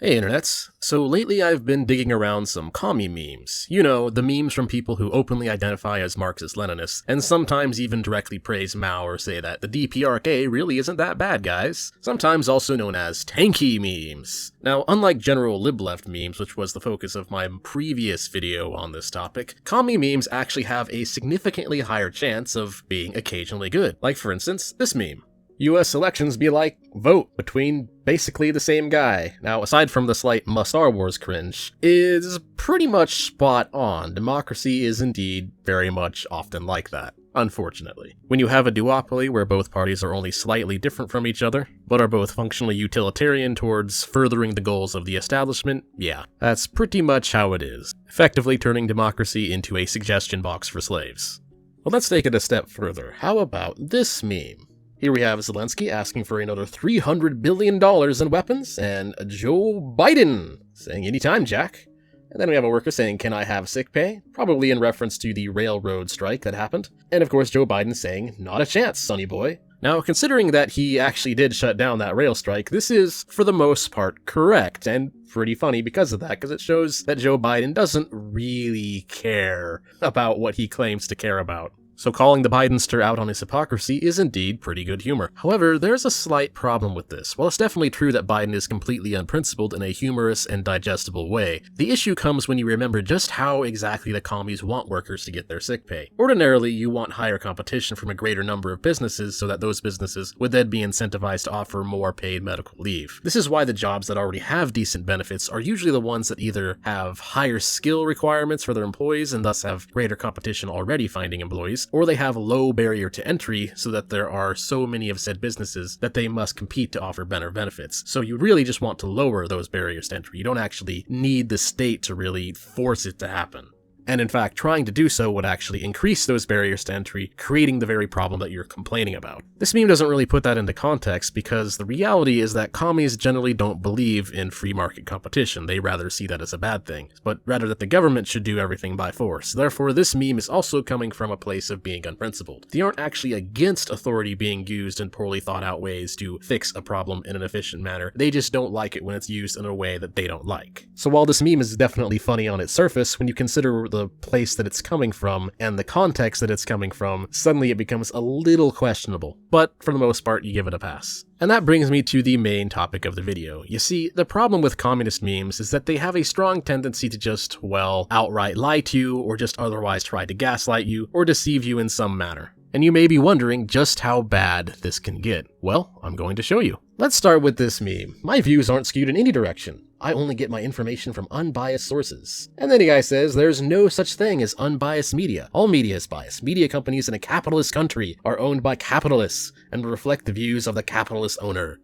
Hey internets, so lately I've been digging around some commie memes. You know, the memes from people who openly identify as Marxist-Leninists, and sometimes even directly praise Mao or say that the DPRK really isn't that bad, guys. Sometimes also known as tanky memes. Now, unlike general lib-left memes, which was the focus of my previous video on this topic, commie memes actually have a significantly higher chance of being occasionally good. Like for instance, this meme. US elections be like, vote between basically the same guy. Now, aside from the slight Star Wars cringe, is pretty much spot on. Democracy is indeed very much often like that, unfortunately. When you have a duopoly where both parties are only slightly different from each other, but are both functionally utilitarian towards furthering the goals of the establishment, yeah, that's pretty much how it is. Effectively turning democracy into a suggestion box for slaves. Well, let's take it a step further. How about this meme? Here we have Zelensky asking for another $300 billion in weapons, and Joe Biden saying, anytime, Jack. And then we have a worker saying, can I have sick pay? Probably in reference to the railroad strike that happened. And of course, Joe Biden saying, not a chance, sonny boy. Now, considering that he actually did shut down that rail strike, this is, for the most part, correct, and pretty funny because of that, because it shows that Joe Biden doesn't really care about what he claims to care about. So calling the Bidenster out on his hypocrisy is indeed pretty good humor. However, there's a slight problem with this. While it's definitely true that Biden is completely unprincipled in a humorous and digestible way, the issue comes when you remember just how exactly the commies want workers to get their sick pay. Ordinarily, you want higher competition from a greater number of businesses so that those businesses would then be incentivized to offer more paid medical leave. This is why the jobs that already have decent benefits are usually the ones that either have higher skill requirements for their employees and thus have greater competition already finding employees, or they have a low barrier to entry so that there are so many of said businesses that they must compete to offer better benefits. So you really just want to lower those barriers to entry. You don't actually need the state to really force it to happen. And in fact, trying to do so would actually increase those barriers to entry, creating the very problem that you're complaining about. This meme doesn't really put that into context because the reality is that commies generally don't believe in free market competition. They rather see that as a bad thing, but rather that the government should do everything by force. Therefore, this meme is also coming from a place of being unprincipled. They aren't actually against authority being used in poorly thought out ways to fix a problem in an efficient manner. They just don't like it when it's used in a way that they don't like. So while this meme is definitely funny on its surface, when you consider the place that it's coming from and the context that it's coming from, suddenly it becomes a little questionable. But for the most part, you give it a pass. And that brings me to the main topic of the video. You see, the problem with communist memes is that they have a strong tendency to just, well, outright lie to you, or just otherwise try to gaslight you, or deceive you in some manner. And you may be wondering just how bad this can get. Well, I'm going to show you. Let's start with this meme. My views aren't skewed in any direction. I only get my information from unbiased sources. And then the guy says there's no such thing as unbiased media. All media is biased. Media companies in a capitalist country are owned by capitalists and reflect the views of the capitalist owner.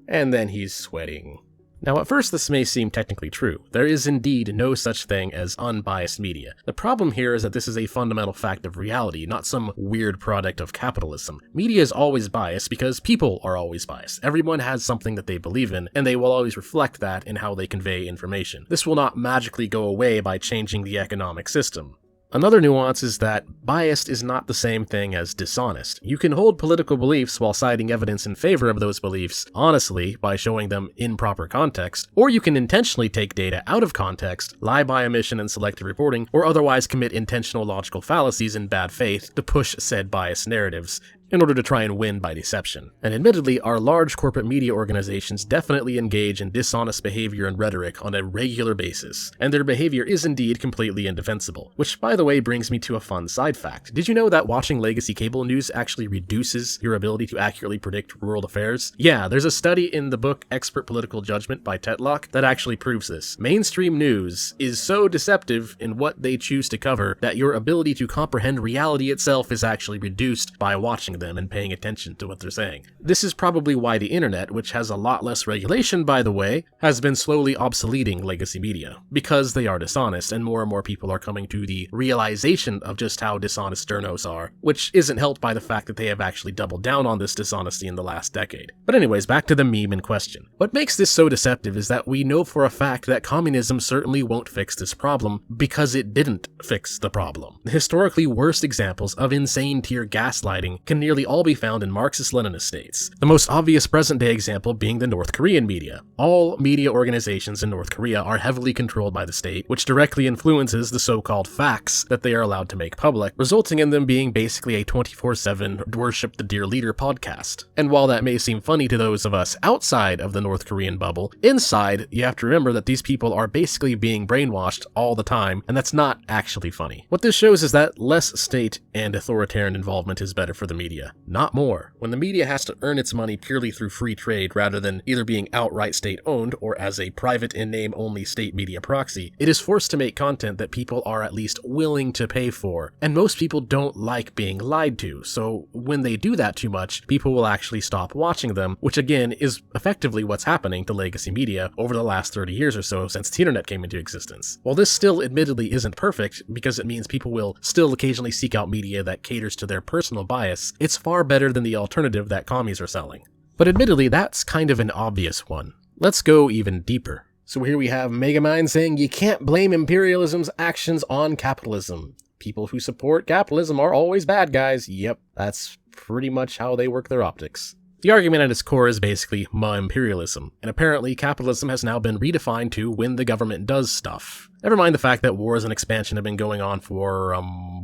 And then he's sweating. Now, at first this may seem technically true. There is indeed no such thing as unbiased media. The problem here is that this is a fundamental fact of reality, not some weird product of capitalism. Media is always biased because people are always biased. Everyone has something that they believe in, and they will always reflect that in how they convey information. This will not magically go away by changing the economic system. Another nuance is that biased is not the same thing as dishonest. You can hold political beliefs while citing evidence in favor of those beliefs honestly by showing them in proper context, or you can intentionally take data out of context, lie by omission and selective reporting, or otherwise commit intentional logical fallacies in bad faith to push said biased narratives in order to try and win by deception. And admittedly, our large corporate media organizations definitely engage in dishonest behavior and rhetoric on a regular basis, and their behavior is indeed completely indefensible. Which, by the way, brings me to a fun side fact. Did you know that watching legacy cable news actually reduces your ability to accurately predict world affairs? Yeah, there's a study in the book Expert Political Judgment by Tetlock that actually proves this. Mainstream news is so deceptive in what they choose to cover that your ability to comprehend reality itself is actually reduced by watching them and paying attention to what they're saying. This is probably why the internet, which has a lot less regulation by the way, has been slowly obsoleting legacy media, because they are dishonest and more people are coming to the realization of just how dishonest journos are, which isn't helped by the fact that they have actually doubled down on this dishonesty in the last decade. But anyways, back to the meme in question. What makes this so deceptive is that we know for a fact that communism certainly won't fix this problem because it didn't fix the problem. The historically worst examples of insane tier gaslighting can nearly all be found in Marxist-Leninist states. The most obvious present-day example being the North Korean media. All media organizations in North Korea are heavily controlled by the state, which directly influences the so-called facts that they are allowed to make public, resulting in them being basically a 24/7 worship the dear leader podcast. And while that may seem funny to those of us outside of the North Korean bubble, inside, you have to remember that these people are basically being brainwashed all the time, and that's not actually funny. What this shows is that less state and authoritarian involvement is better for the media, not more. When the media has to earn its money purely through free trade rather than either being outright state-owned or as a private in-name-only state media proxy, it is forced to make content that people are at least willing to pay for, and most people don't like being lied to, so when they do that too much, people will actually stop watching them, which again is effectively what's happening to legacy media over the last 30 years or so since the internet came into existence. While this still admittedly isn't perfect, because it means people will still occasionally seek out media that caters to their personal bias, it's far better than the alternative that commies are selling. But admittedly, that's kind of an obvious one. Let's go even deeper. So here we have Megamind saying you can't blame imperialism's actions on capitalism. People who support capitalism are always bad guys. Yep, that's pretty much how they work their optics. The argument at its core is basically imperialism, and apparently capitalism has now been redefined to when the government does stuff. Never mind the fact that wars and expansion have been going on for,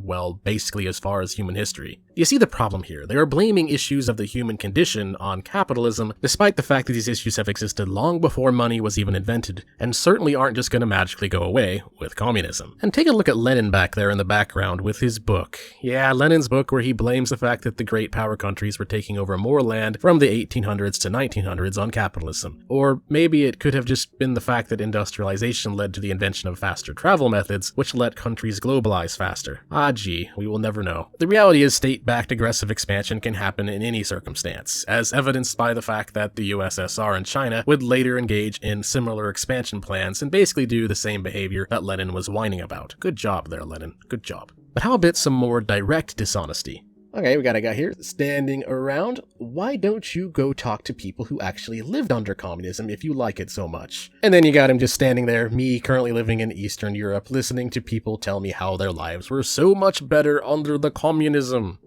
well, basically as far as human history. You see the problem here. They are blaming issues of the human condition on capitalism, despite the fact that these issues have existed long before money was even invented, and certainly aren't just going to magically go away with communism. And take a look at Lenin back there in the background with his book. Yeah, Lenin's book where he blames the fact that the great power countries were taking over more land from the 1800s to 1900s on capitalism. Or maybe it could have just been the fact that industrialization led to the invention of faster travel methods, which let countries globalize faster. Gee, we will never know. The reality is state-backed aggressive expansion can happen in any circumstance, as evidenced by the fact that the USSR and China would later engage in similar expansion plans and basically do the same behavior that Lenin was whining about. Good job there, Lenin. Good job. But how about some more direct dishonesty? Okay, we got a guy here standing around. Why don't you go talk to people who actually lived under communism if you like it so much? And then you got him just standing there, me currently living in Eastern Europe, listening to people tell me how their lives were so much better under the communism.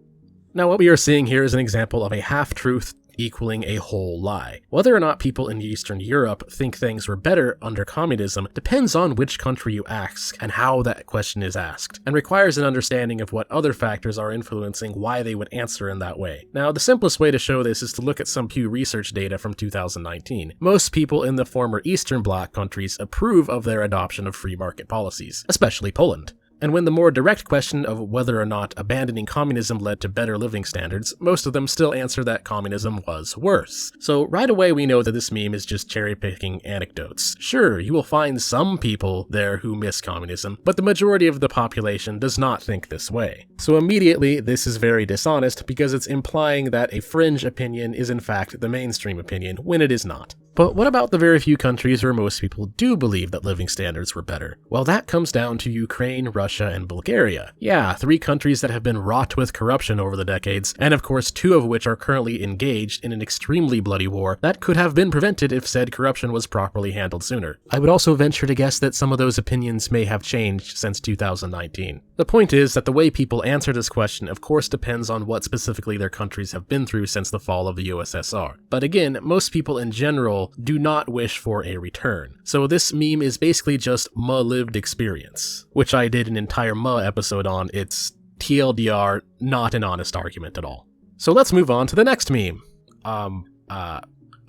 Now what we are seeing here is an example of a half-truth equaling a whole lie. Whether or not people in Eastern Europe think things were better under communism depends on which country you ask and how that question is asked, and requires an understanding of what other factors are influencing why they would answer in that way. Now, the simplest way to show this is to look at some Pew Research data from 2019. Most people in the former Eastern Bloc countries approve of their adoption of free market policies, especially Poland. And when the more direct question of whether or not abandoning communism led to better living standards, most of them still answer that communism was worse. So right away we know that this meme is just cherry-picking anecdotes. Sure, you will find some people there who miss communism, but the majority of the population does not think this way. So immediately, this is very dishonest because it's implying that a fringe opinion is in fact the mainstream opinion, when it is not. But what about the very few countries where most people do believe that living standards were better? Well, that comes down to Ukraine, Russia, and Bulgaria. Yeah, 3 countries that have been wrought with corruption over the decades, and of course 2 of which are currently engaged in an extremely bloody war that could have been prevented if said corruption was properly handled sooner. I would also venture to guess that some of those opinions may have changed since 2019. The point is that the way people answer this question of course depends on what specifically their countries have been through since the fall of the USSR. But again, most people in general do not wish for a return. So this meme is basically just my lived experience, which I did an entire episode on. It's TLDR, not an honest argument at all. So let's move on to the next meme.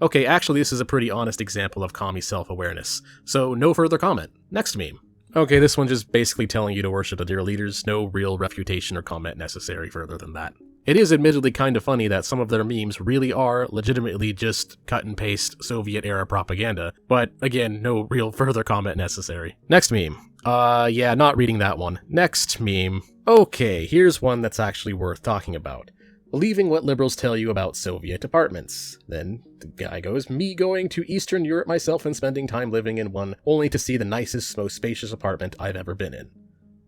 Okay, actually this is a pretty honest example of commie self-awareness, so no further comment. Next meme. Okay, this one just basically telling you to worship the dear leaders, no real refutation or comment necessary further than that. It is admittedly kind of funny that some of their memes really are legitimately just cut and paste Soviet-era propaganda, but again, no real further comment necessary. Next meme. Yeah, not reading that one. Next meme. Okay, here's one that's actually worth talking about. Believing what liberals tell you about Soviet apartments. Then the guy goes, me going to Eastern Europe myself and spending time living in one, only to see the nicest, most spacious apartment I've ever been in.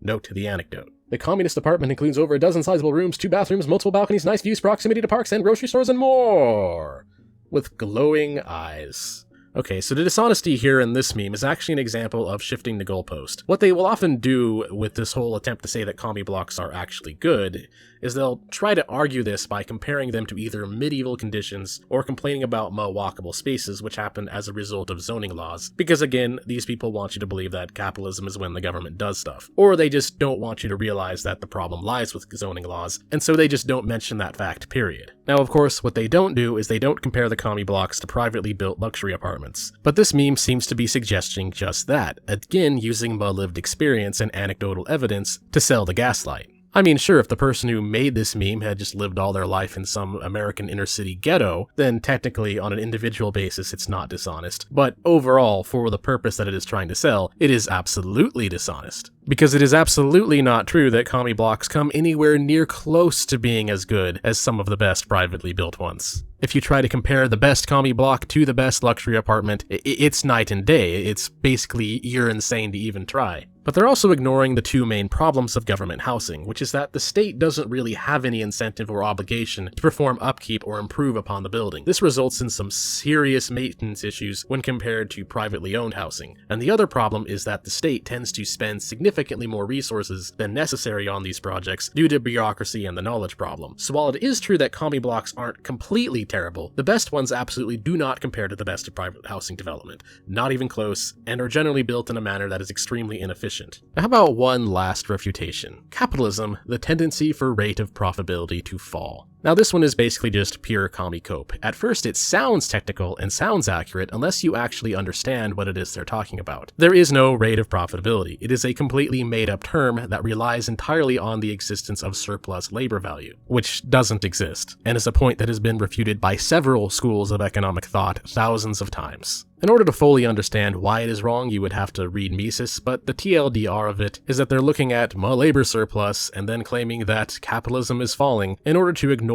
Note to the anecdote. The communist apartment includes over a dozen sizable rooms, 2 bathrooms, multiple balconies, nice views, proximity to parks and grocery stores, and more! With glowing eyes. Okay, so the dishonesty here in this meme is actually an example of shifting the goalpost. What they will often do with this whole attempt to say that commie blocks are actually good is they'll try to argue this by comparing them to either medieval conditions or complaining about walkable spaces which happened as a result of zoning laws, because again, these people want you to believe that capitalism is when the government does stuff, or they just don't want you to realize that the problem lies with zoning laws, and so they just don't mention that fact, period. Now, of course, what they don't do is they don't compare the commie blocks to privately built luxury apartments, but this meme seems to be suggesting just that, again using my lived experience and anecdotal evidence to sell the gaslight. I mean, sure, if the person who made this meme had just lived all their life in some American inner-city ghetto, then technically, on an individual basis, it's not dishonest. But overall, for the purpose that it is trying to sell, it is absolutely dishonest. Because it is absolutely not true that commie blocks come anywhere near close to being as good as some of the best privately built ones. If you try to compare the best commie block to the best luxury apartment, it's night and day. It's basically, you're insane to even try. But they're also ignoring the two main problems of government housing, which is that the state doesn't really have any incentive or obligation to perform upkeep or improve upon the building. This results in some serious maintenance issues when compared to privately owned housing. And the other problem is that the state tends to spend significantly more resources than necessary on these projects due to bureaucracy and the knowledge problem. So while it is true that commie blocks aren't completely terrible, the best ones absolutely do not compare to the best of private housing development, not even close, and are generally built in a manner that is extremely inefficient. Now, how about one last refutation? Capitalism, the tendency for rate of profitability to fall. Now this one is basically just pure commie cope. At first it sounds technical and sounds accurate unless you actually understand what it is they're talking about. There is no rate of profitability. It is a completely made up term that relies entirely on the existence of surplus labor value, which doesn't exist, and is a point that has been refuted by several schools of economic thought thousands of times. In order to fully understand why it is wrong, you would have to read Mises, but the TLDR of it is that they're looking at labor surplus and then claiming that capitalism is falling in order to ignore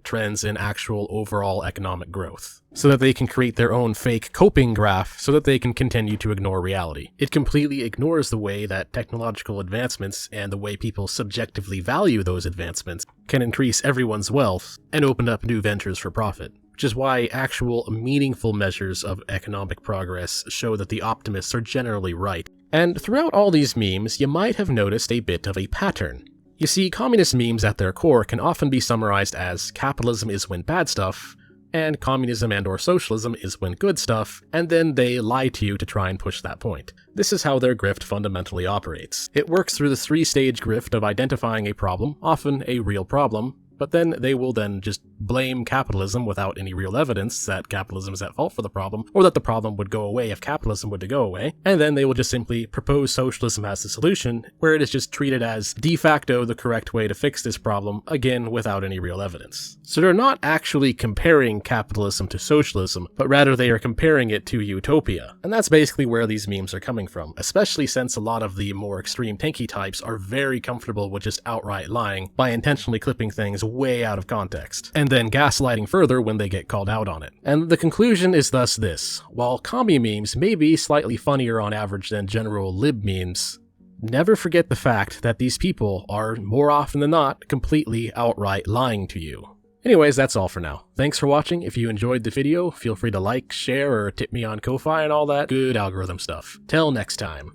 trends in actual overall economic growth, so that they can create their own fake coping graph so that they can continue to ignore reality. It completely ignores the way that technological advancements and the way people subjectively value those advancements can increase everyone's wealth and open up new ventures for profit. Which is why actual meaningful measures of economic progress show that the optimists are generally right. And throughout all these memes, you might have noticed a bit of a pattern. You see, communist memes at their core can often be summarized as capitalism is when bad stuff, and communism and/or socialism is when good stuff, and then they lie to you to try and push that point. This is how their grift fundamentally operates. It works through the three-stage grift of identifying a problem, often a real problem, but then they will then just blame capitalism without any real evidence that capitalism is at fault for the problem, or that the problem would go away if capitalism were to go away, and then they will just simply propose socialism as the solution, where it is just treated as de facto the correct way to fix this problem, again without any real evidence. So they're not actually comparing capitalism to socialism, but rather they are comparing it to utopia. And that's basically where these memes are coming from, especially since a lot of the more extreme tanky types are very comfortable with just outright lying by intentionally clipping things way out of context, and then gaslighting further when they get called out on it. And the conclusion is thus this: while commie memes may be slightly funnier on average than general lib memes, never forget the fact that these people are, more often than not, completely outright lying to you. Anyways, that's all for now. Thanks for watching. If you enjoyed the video, feel free to like, share, or tip me on Ko-Fi and all that good algorithm stuff. Till next time.